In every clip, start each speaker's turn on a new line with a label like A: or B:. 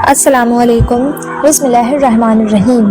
A: السلام علیکم، بسم اللہ الرحمن الرحیم۔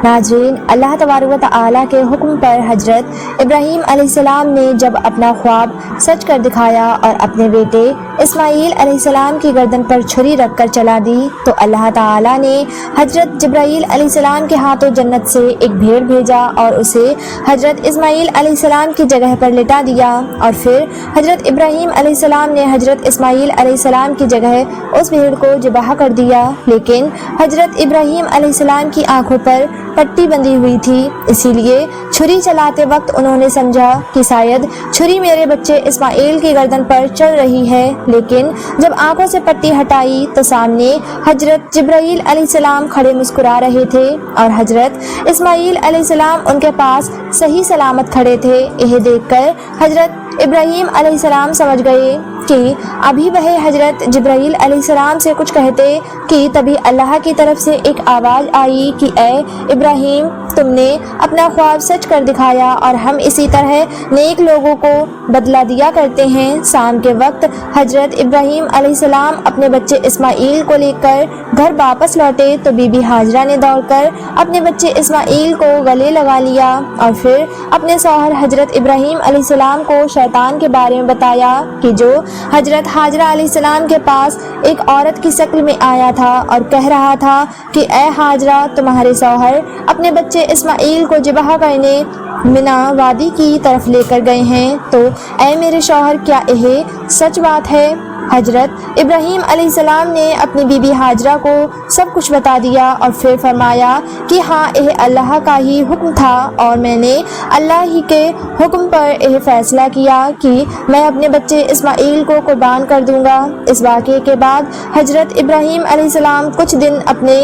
A: ناظرین، اللہ تبارک و تعالیٰ کے حکم پر حضرت ابراہیم علیہ السلام نے جب اپنا خواب سچ کر دکھایا اور اپنے بیٹے اسماعیل علیہ السلام کی گردن پر چھری رکھ کر چلا دی تو اللہ تعالیٰ نے حضرت جبرائیل علیہ السلام کے ہاتھوں جنت سے ایک بھیڑ بھیجا اور اسے حضرت اسماعیل علیہ السلام کی جگہ پر لٹا دیا، اور پھر حضرت ابراہیم علیہ السلام نے حضرت اسماعیل علیہ السلام کی جگہ اس بھیڑ کو ذبح کر دیا، لیکن حضرت ابراہیم علیہ السلام کی آنکھوں پر پٹی بندھی ہوئی تھی، اسی لیے چھری چلاتے وقت انہوں نے سمجھا کہ شاید چھری میرے بچے اسماعیل کی گردن پر چل رہی ہے، لیکن جب آنکھوں سے پٹی ہٹائی تو سامنے حضرت جبرائیل علیہ السلام کھڑے مسکرا رہے تھے اور حضرت اسماعیل علیہ السلام ان کے پاس صحیح سلامت کھڑے تھے۔ یہ دیکھ کر حضرت ابراہیم علیہ السلام سمجھ گئے کہ ابھی وہ حضرت جبرائیل علیہ السلام سے کچھ کہتے کہ تبھی اللہ کی طرف سے ایک آواز آئی کہ اے ابراہیم، تم نے اپنا خواب سچ کر دکھایا اور ہم اسی طرح نیک لوگوں کو بدلہ دیا کرتے ہیں۔ شام کے وقت حضرت ابراہیم علیہ السلام اپنے بچے اسماعیل کو لے کر گھر واپس لوٹے تو بی بی ہاجرہ نے دوڑ کر اپنے بچے اسماعیل کو گلے لگا لیا اور پھر اپنے شوہر حضرت ابراہیم علیہ السلام کو شیطان کے بارے میں بتایا کہ جو حضرت ہاجرہ علیہ السلام کے پاس ایک عورت کی شکل میں آیا تھا اور کہہ رہا تھا کہ اے ہاجرہ، تمہارے شوہر اپنے بچے اسماعیل کو ذبح کرنے منا وادی کی طرف لے کر گئے ہیں، تو اے میرے شوہر، کیا یہ سچ بات ہے؟ حضرت ابراہیم علیہ السلام نے اپنی بی بی ہاجرہ کو سب کچھ بتا دیا اور پھر فرمایا کہ ہاں، یہ اللہ کا ہی حکم تھا اور میں نے اللہ ہی کے حکم پر یہ فیصلہ کیا کہ میں اپنے بچے اسماعیل کو قربان کر دوں گا۔ اس واقعے کے بعد حضرت ابراہیم علیہ السلام کچھ دن اپنے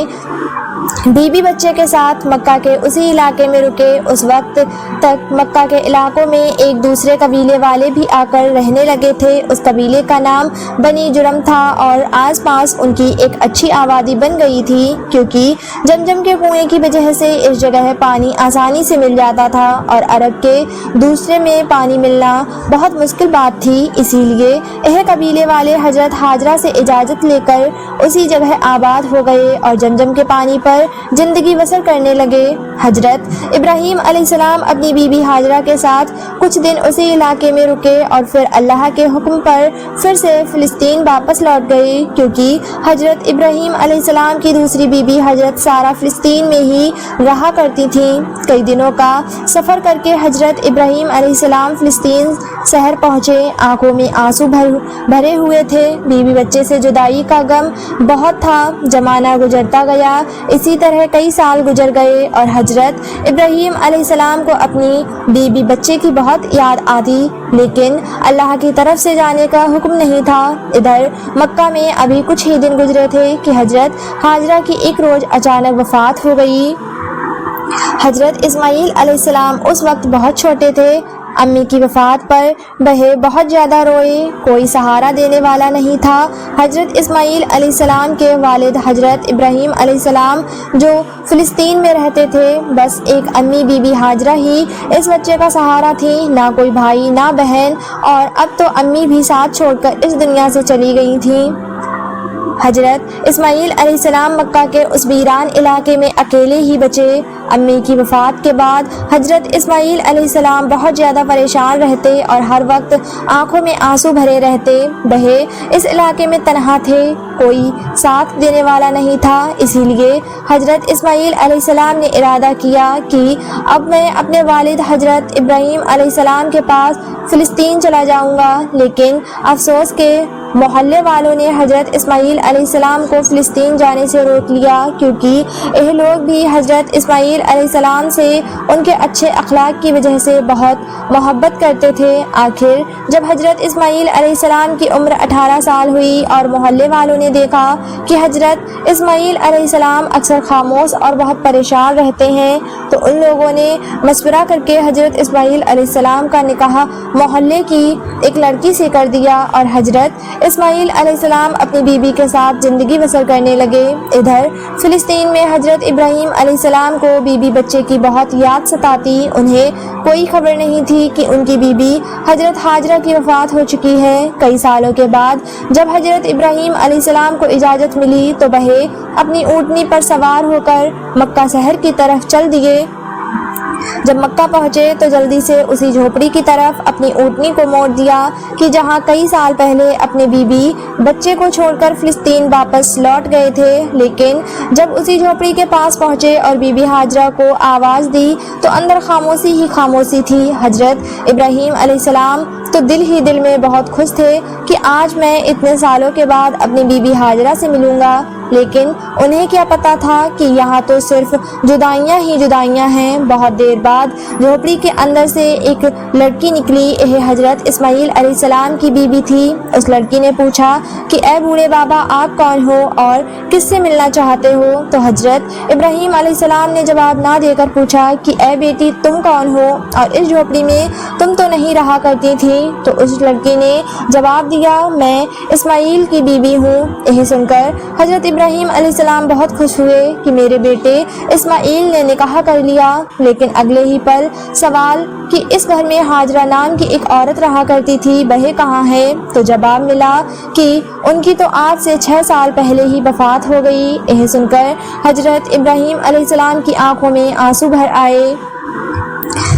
A: بیوی بچے کے ساتھ مکہ کے اسی علاقے میں رکے۔ اس وقت تک مکہ کے علاقوں میں ایک دوسرے قبیلے والے بھی آ کر رہنے لگے تھے۔ اس قبیلے کا نام بنی جرم تھا اور آس پاس ان کی ایک اچھی آبادی بن گئی تھی، کیونکہ زمزم کے کنویں کی وجہ سے اس جگہ پانی آسانی سے مل جاتا تھا اور عرب کے دوسرے میں پانی ملنا بہت مشکل بات تھی۔ اسی لیے یہ قبیلے والے حضرت ہاجرہ سے اجازت لے کر اسی جگہ آباد ہو گئے اور زمزم کے پانی پر زندگی بسر کرنے لگے۔ حضرت ابراہیم علیہ السلام اپنی بی بی ہاجرہ کے ساتھ کچھ دن اسی علاقے میں رکے اور پھر اللہ کے حکم پر پھر سے فلسطین واپس لوٹ گئے، کیونکہ حضرت ابراہیم علیہ السلام کی دوسری بی بی حضرت سارہ فلسطین میں ہی رہا کرتی تھیں۔ کئی دنوں کا سفر کر کے حضرت ابراہیم علیہ السلام فلسطین شہر پہنچے۔ آنکھوں میں آنسو بھرے ہوئے تھے، بیوی بچے سے جدائی کا غم بہت تھا۔ زمانہ گزرتا گیا، اسی طرح کئی سال گزر گئے اور حضرت ابراہیم علیہ السلام کو اپنی بیوی بچے کی بہت یاد آتی، لیکن اللہ کی طرف سے جانے کا حکم نہیں تھا۔ ادھر مکہ میں ابھی کچھ ہی دن گزرے تھے کہ حضرت ہاجرہ کی ایک روز اچانک وفات ہو گئی۔ حضرت اسماعیل علیہ السلام اس وقت بہت چھوٹے تھے۔ امی کی وفات پر وہ بہت زیادہ روئے، کوئی سہارا دینے والا نہیں تھا۔ حضرت اسماعیل علیہ السلام کے والد حضرت ابراہیم علیہ السلام جو فلسطین میں رہتے تھے، بس ایک امی بی بی ہاجرہ ہی اس بچے کا سہارا تھی، نہ کوئی بھائی نہ بہن، اور اب تو امی بھی ساتھ چھوڑ کر اس دنیا سے چلی گئی تھیں۔ حضرت اسماعیل علیہ السلام مکہ کے اس ویران علاقے میں اکیلے ہی بچے۔ امی کی وفات کے بعد حضرت اسماعیل علیہ السلام بہت زیادہ پریشان رہتے اور ہر وقت آنکھوں میں آنسو بھرے رہتے۔ وہ اس علاقے میں تنہا تھے، کوئی ساتھ دینے والا نہیں تھا، اسی لیے حضرت اسماعیل علیہ السلام نے ارادہ کیا کہ اب میں اپنے والد حضرت ابراہیم علیہ السلام کے پاس فلسطین چلا جاؤں گا، لیکن افسوس کے محلے والوں نے حضرت اسماعیل علیہ السلام کو فلسطین جانے سے روک لیا، کیونکہ یہ لوگ بھی حضرت اسماعیل علیہ السلام سے ان کے اچھے اخلاق کی وجہ سے بہت محبت کرتے تھے۔ آخر جب حضرت اسماعیل علیہ السلام کی عمر 18 سال ہوئی اور محلے والوں نے دیکھا کہ حضرت اسماعیل علیہ السلام اکثر خاموش اور بہت پریشان رہتے ہیں، تو ان لوگوں نے مشورہ کر کے حضرت اسماعیل علیہ السلام کا نکاح محلے کی ایک لڑکی سے کر دیا اور حضرت اسماعیل علیہ السلام اپنی بیوی کے ساتھ زندگی بسر کرنے لگے۔ ادھر فلسطین میں حضرت ابراہیم علیہ السلام کو بیوی بچے کی بہت یاد ستاتی۔ انہیں کوئی خبر نہیں تھی کہ ان کی بیوی حضرت ہاجرہ کی وفات ہو چکی ہے۔ کئی سالوں کے بعد جب حضرت ابراہیم علیہ السلام کو اجازت ملی تو وہ اپنی اونٹنی پر سوار ہو کر مکہ شہر کی طرف چل دیے۔ جب مکہ پہنچے تو جلدی سے اسی جھوپڑی کی طرف اپنی اونٹنی کو موڑ دیا کہ جہاں کئی سال پہلے اپنے بیوی بچے کو چھوڑ کر فلسطین واپس لوٹ گئے تھے۔ لیکن جب اسی جھوپڑی کے پاس پہنچے اور بی بی ہاجرہ کو آواز دی تو اندر خاموشی ہی خاموشی تھی۔ حضرت ابراہیم علیہ السلام تو دل ہی دل میں بہت خوش تھے کہ آج میں اتنے سالوں کے بعد اپنی بی بی ہاجرہ سے ملوں گا، لیکن انہیں کیا پتا تھا کہ یہاں تو صرف جدائیاں ہی جدائیاں ہیں۔ بہت دیر بعد جھوپڑی کے اندر سے ایک لڑکی نکلی۔ یہ حضرت اسماعیل علیہ السلام کی بیوی تھی۔ اس لڑکی نے پوچھا کہ اے بوڑھے بابا، آپ کون ہو اور کس سے ملنا چاہتے ہو؟ تو حضرت ابراہیم علیہ السلام نے جواب نہ دے کر پوچھا کہ اے بیٹی، تم کون ہو اور اس جھوپڑی میں تم تو نہیں رہا کرتی تھی؟ تو اس لڑکی نے جواب دیا، میں اسماعیل کی بیوی ہوں۔ یہ سن کر حضرت ابراہیم علیہ السلام بہت خوش ہوئے کہ میرے بیٹے اسماعیل نے نکاح کر لیا۔ لیکن اگلے ہی پل سوال کہ اس گھر میں ہاجرہ نام کی ایک عورت رہا کرتی تھی، وہ کہاں ہے؟ تو جواب ملا کہ ان کی تو آج سے 6 سال پہلے ہی وفات ہو گئی۔ یہ سن کر حضرت ابراہیم علیہ السلام کی آنکھوں میں آنسو بھر آئے،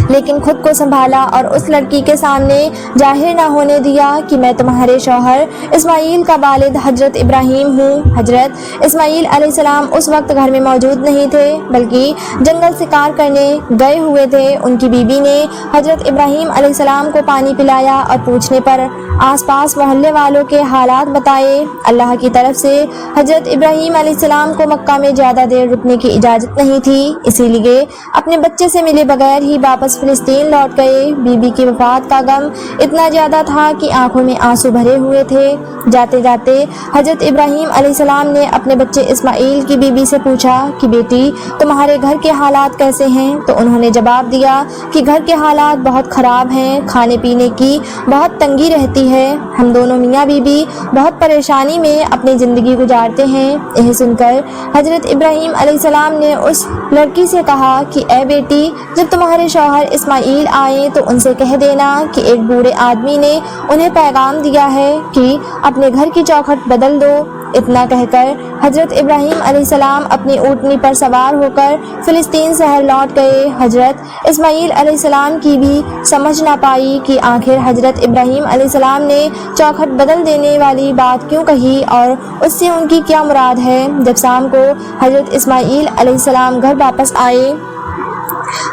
A: لیکن خود کو سنبھالا اور اس لڑکی کے سامنے ظاہر نہ ہونے دیا کہ میں تمہارے شوہر اسماعیل کا والد حضرت ابراہیم ہوں۔ حضرت اسماعیل علیہ السلام اس وقت گھر میں موجود نہیں تھے، بلکہ جنگل شکار کرنے گئے ہوئے تھے۔ ان کی بیوی نے حضرت ابراہیم علیہ السلام کو پانی پلایا اور پوچھنے پر آس پاس محلے والوں کے حالات بتائے۔ اللہ کی طرف سے حضرت ابراہیم علیہ السلام کو مکہ میں زیادہ دیر رکنے کی اجازت نہیں تھی، اسی لیے اپنے بچے سے ملے بغیر ہی واپس فلسطین لوٹ گئے۔ بیوی کی وفات کا غم اتنا زیادہ تھا کہ آنکھوں میں آنسو بھرے ہوئے تھے۔ جاتے جاتے حضرت ابراہیم علیہ السلام نے اپنے بچے اسماعیل کی بیوی سے پوچھا کہ بیٹی، تمہارے گھر کے حالات کیسے ہیں؟ تو انہوں نے جواب دیا کہ گھر کے حالات بہت خراب ہیں، کھانے پینے کی بہت تنگی رہتی ہے، ہم دونوں میاں بیوی بہت پریشانی میں اپنی زندگی گزارتے ہیں۔ یہ سن کر حضرت ابراہیم علیہ السلام نے اس لڑکی سے کہا کہ اے بیٹی، جب تمہارے شوہر اسماعیل آئیں تو ان سے کہہ دینا کہ ایک بوڑھے آدمی نے انہیں پیغام دیا ہے کہ اپنے گھر کی چوکھٹ بدل دو۔ اتنا کہہ کر حضرت ابراہیم علیہ السلام اپنی اونٹنی پر سوار ہو کر فلسطین شہر لوٹ گئے۔ حضرت اسماعیل علیہ السلام کی بھی سمجھ نہ پائی کہ آخر حضرت ابراہیم علیہ السلام نے چوکھٹ بدل دینے والی بات کیوں کہی اور اس سے ان کی کیا مراد ہے۔ جب شام کو حضرت اسماعیل علیہ السلام گھر واپس آئے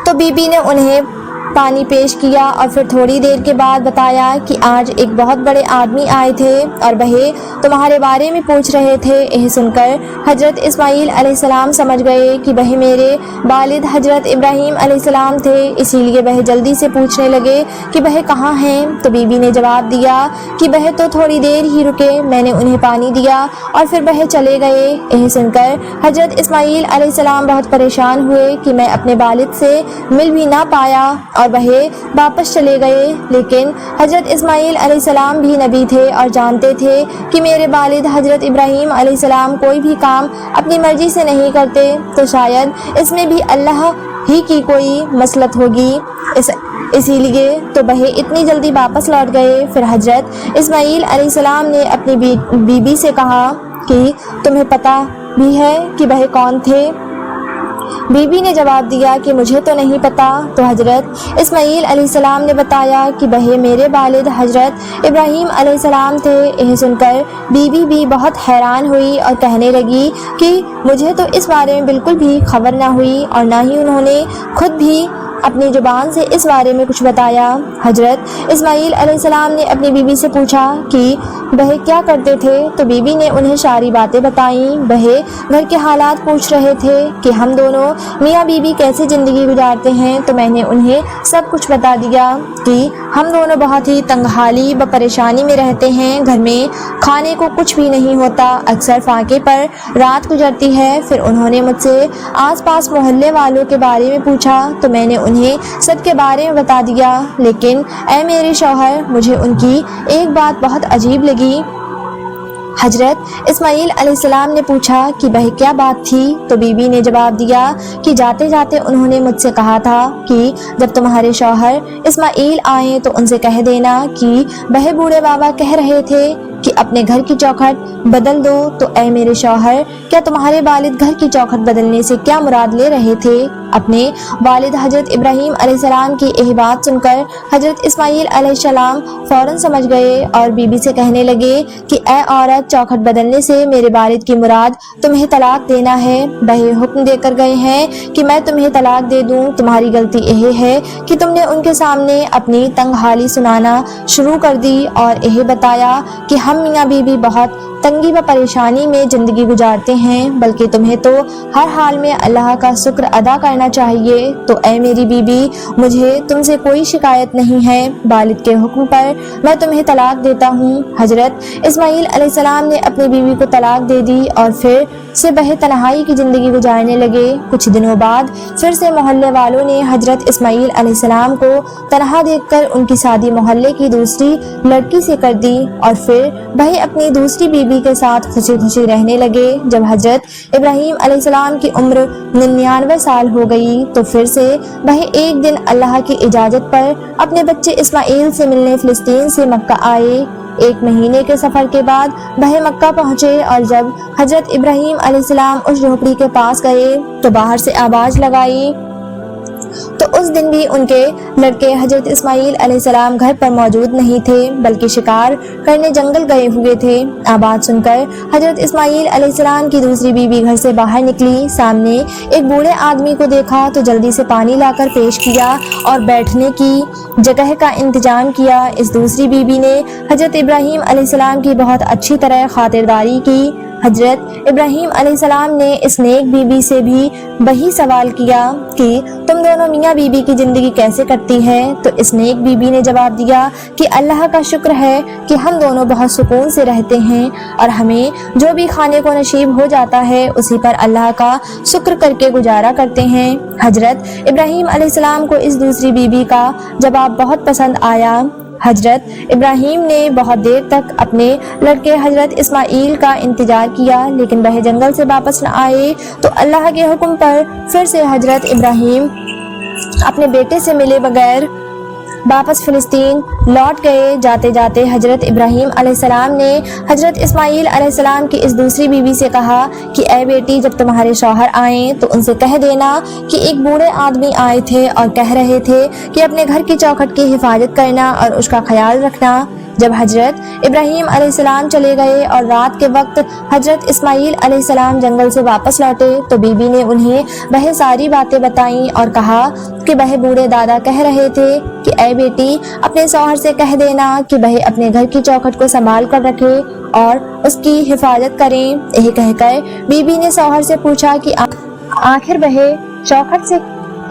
A: تو بی بی نے انہیں پانی پیش کیا اور پھر تھوڑی دیر کے بعد بتایا کہ آج ایک بہت بڑے آدمی آئے تھے اور وہ تمہارے بارے میں پوچھ رہے تھے۔ یہ سن کر حضرت اسماعیل علیہ السلام سمجھ گئے کہ وہ میرے والد حضرت ابراہیم علیہ السلام تھے، اسی لیے وہ جلدی سے پوچھنے لگے کہ وہ کہاں ہیں۔ تو بی بی نے جواب دیا کہ وہ تو تھوڑی دیر ہی رکے، میں نے انہیں پانی دیا اور پھر وہ چلے گئے۔ یہ سن کر حضرت اسماعیل علیہ السلام بہت پریشان ہوئے کہ میں اپنے والد سے مل بھی نہ پایا اور وہ واپس چلے گئے۔ لیکن حضرت اسماعیل علیہ السلام بھی نبی تھے اور جانتے تھے کہ میرے والد حضرت ابراہیم علیہ السلام کوئی بھی کام اپنی مرضی سے نہیں کرتے، تو شاید اس میں بھی اللہ ہی کی کوئی مصلحت ہوگی، اسی لیے تو وہ اتنی جلدی واپس لوٹ گئے۔ پھر حضرت اسماعیل علیہ السلام نے اپنی بیوی سے کہا کہ تمہیں پتہ بھی ہے کہ وہ کون تھے؟ بی بی نے جواب دیا کہ مجھے تو نہیں پتا۔ تو حضرت اسماعیل علیہ السلام نے بتایا کہ وہ میرے والد حضرت ابراہیم علیہ السلام تھے۔ یہ سن کر بی بی بھی بہت حیران ہوئی اور کہنے لگی کہ مجھے تو اس بارے میں بالکل بھی خبر نہ ہوئی اور نہ ہی انہوں نے خود بھی اپنی زبان سے اس بارے میں کچھ بتایا۔ حضرت اسماعیل علیہ السلام نے اپنی بیوی سے پوچھا کہ وہ کیا کرتے تھے؟ تو بیوی نے انہیں ساری باتیں بتائیں۔ وہ گھر کے حالات پوچھ رہے تھے کہ ہم دونوں میاں بیوی کیسے زندگی گزارتے ہیں، تو میں نے انہیں سب کچھ بتا دیا کہ ہم دونوں بہت ہی تنگحالی و پریشانی میں رہتے ہیں، گھر میں کھانے کو کچھ بھی نہیں ہوتا، اکثر فاقے پر رات گزرتی ہے۔ پھر انہوں نے مجھ سے آس پاس محلے والوں کے بارے میں پوچھا تو میں نے انہیں سب کے بارے میں بتا دیا، لیکن اے میرے شوہر، مجھے ان کی ایک بات بہت عجیب لگی۔ حضرت اسماعیل علیہ السلام نے پوچھا کہ بھائی کیا بات تھی؟ تو بیوی نے جواب دیا کہ جاتے جاتے انہوں نے مجھ سے کہا تھا کہ جب تمہارے شوہر اسماعیل آئیں تو ان سے کہہ دینا کہ بھائی بوڑھے بابا کہہ رہے تھے کہ اپنے گھر کی چوکھٹ بدل دو۔ تو اے میرے شوہر، کیا تمہارے والد گھر کی چوکھٹ بدلنے سے کیا مراد لے رہے تھے؟ اپنے والد حضرت ابراہیم علیہ السلام کی یہ بات سن کر حضرت اسماعیل علیہ السلام فوراً سمجھ گئے اور بیوی سے کہنے لگے کہ اے عورت، چوکھٹ بدلنے سے میرے والد کی مراد تمہیں طلاق دینا ہے۔ بھائی حکم دے کر گئے ہیں کہ میں تمہیں طلاق دے دوں۔ تمہاری غلطی یہ ہے کہ تم نے ان کے سامنے اپنی تنگ حالی سنانا شروع کر دی اور یہ بتایا کہ ہم میاں بیوی بہت تنگی و پریشانی میں زندگی گزارتے ہیں، بلکہ تمہیں تو ہر حال میں اللہ کا شکر ادا کرنا چاہیے۔ تو اے میری بیوی، مجھے تم سے کوئی شکایت نہیں ہے، والد کے حکم پر میں تمہیں طلاق دیتا ہوں۔ حضرت اسماعیل علیہ السلام نے اپنی بیوی کو طلاق دے دی اور پھر سے بہ تنہائی کی زندگی گزارنے لگے۔ کچھ دنوں بعد پھر سے محلے والوں نے حضرت اسماعیل علیہ السلام کو تنہا دیکھ کر ان کی شادی محلے کی دوسری لڑکی سے کر دی اور پھر بھائی اپنی دوسری بیوی کے ساتھ خوشی خوشی رہنے لگے۔ جب حضرت ابراہیم علیہ السلام کی عمر 99 سال ہو گئی تو پھر سے بھائی ایک دن اللہ کی اجازت پر اپنے بچے اسماعیل سے ملنے فلسطین سے مکہ آئے۔ 1 مہینے کے سفر کے بعد بھائی مکہ پہنچے اور جب حضرت ابراہیم علیہ السلام اس جھوپڑی کے پاس گئے تو باہر سے آواز لگائی تو اس دن بھی ان کے لڑکے حضرت اسماعیل علیہ السلام گھر پر موجود نہیں تھے، بلکہ شکار کرنے جنگل گئے ہوئے تھے۔ آواز سن کر حضرت اسماعیل علیہ السلام کی دوسری بیوی گھر سے باہر نکلی، سامنے ایک بوڑھے آدمی کو دیکھا تو جلدی سے پانی لا کر پیش کیا اور بیٹھنے کی جگہ کا انتظام کیا۔ اس دوسری بیوی نے حضرت ابراہیم علیہ السلام کی بہت اچھی طرح خاطرداری کی۔ حضرت ابراہیم علیہ السلام نے اس نیک بیوی سے بھی وہی سوال کیا کہ تم دونوں میاں بیوی کی زندگی کیسے کٹتی ہے؟ تو اس نیک بیوی نے جواب دیا کہ اللہ کا شکر ہے کہ ہم دونوں بہت سکون سے رہتے ہیں اور ہمیں جو بھی کھانے کو نصیب ہو جاتا ہے اسی پر اللہ کا شکر کر کے گزارا کرتے ہیں۔ حضرت ابراہیم علیہ السلام کو اس دوسری بیوی کا جواب بہت پسند آیا۔ حضرت ابراہیم نے بہت دیر تک اپنے لڑکے حضرت اسماعیل کا انتظار کیا، لیکن وہ جنگل سے واپس نہ آئے تو اللہ کے حکم پر پھر سے حضرت ابراہیم اپنے بیٹے سے ملے بغیر واپس فلسطین لوٹ گئے۔ جاتے جاتے حضرت ابراہیم علیہ السلام نے حضرت اسماعیل علیہ السلام کی اس دوسری بیوی سے کہا کہ اے بیٹی، جب تمہارے شوہر آئیں تو ان سے کہہ دینا کہ ایک بوڑھے آدمی آئے تھے اور کہہ رہے تھے کہ اپنے گھر کی چوکھٹ کی حفاظت کرنا اور اس کا خیال رکھنا۔ جب حضرت ابراہیم علیہ السلام چلے گئے اور رات کے وقت حضرت اسماعیل علیہ السلام جنگل سے واپس لوٹے تو بیوی نے انہیں وہ ساری باتیں بتائیں اور کہا کہ وہ بوڑھے دادا کہہ رہے تھے کہ اے بیٹی، اپنے شوہر سے کہہ دینا کہ وہ اپنے گھر کی چوکھٹ کو سنبھال کر رکھے اور اس کی حفاظت کریں۔ یہ کہہ کر بیوی نے شوہر سے پوچھا کہ آخر وہ چوکھٹ سے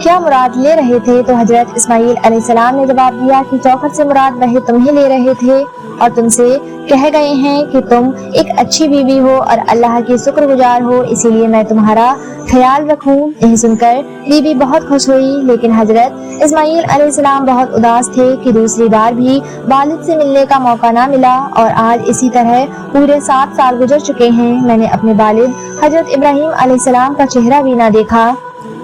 A: کیا مراد لے رہے تھے؟ تو حضرت اسماعیل علیہ السلام نے جواب دیا کہ چوکھٹ سے مراد وہ تمہیں لے رہے تھے اور تم سے کہہ گئے ہیں کہ تم ایک اچھی بیوی ہو اور اللہ کی شکر گزار ہو، اسی لیے میں تمہارا خیال رکھوں۔ یہ سن کر بیوی بہت خوش ہوئی، لیکن حضرت اسماعیل علیہ السلام بہت اداس تھے کہ دوسری بار بھی والد سے ملنے کا موقع نہ ملا اور آج اسی طرح پورے 7 سال گزر چکے ہیں، میں نے اپنے والد حضرت ابراہیم علیہ السلام کا چہرہ بھی نہ دیکھا۔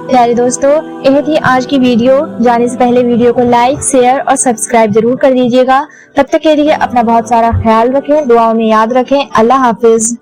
A: پیارے دوستو، یہ تھی آج کی ویڈیو۔ جانے سے پہلے ویڈیو کو لائک، شیئر اور سبسکرائب ضرور کر دیجیے گا۔ تب تک کے لیے اپنا بہت سارا خیال رکھیں، دعاؤں میں یاد رکھیں۔ اللہ حافظ۔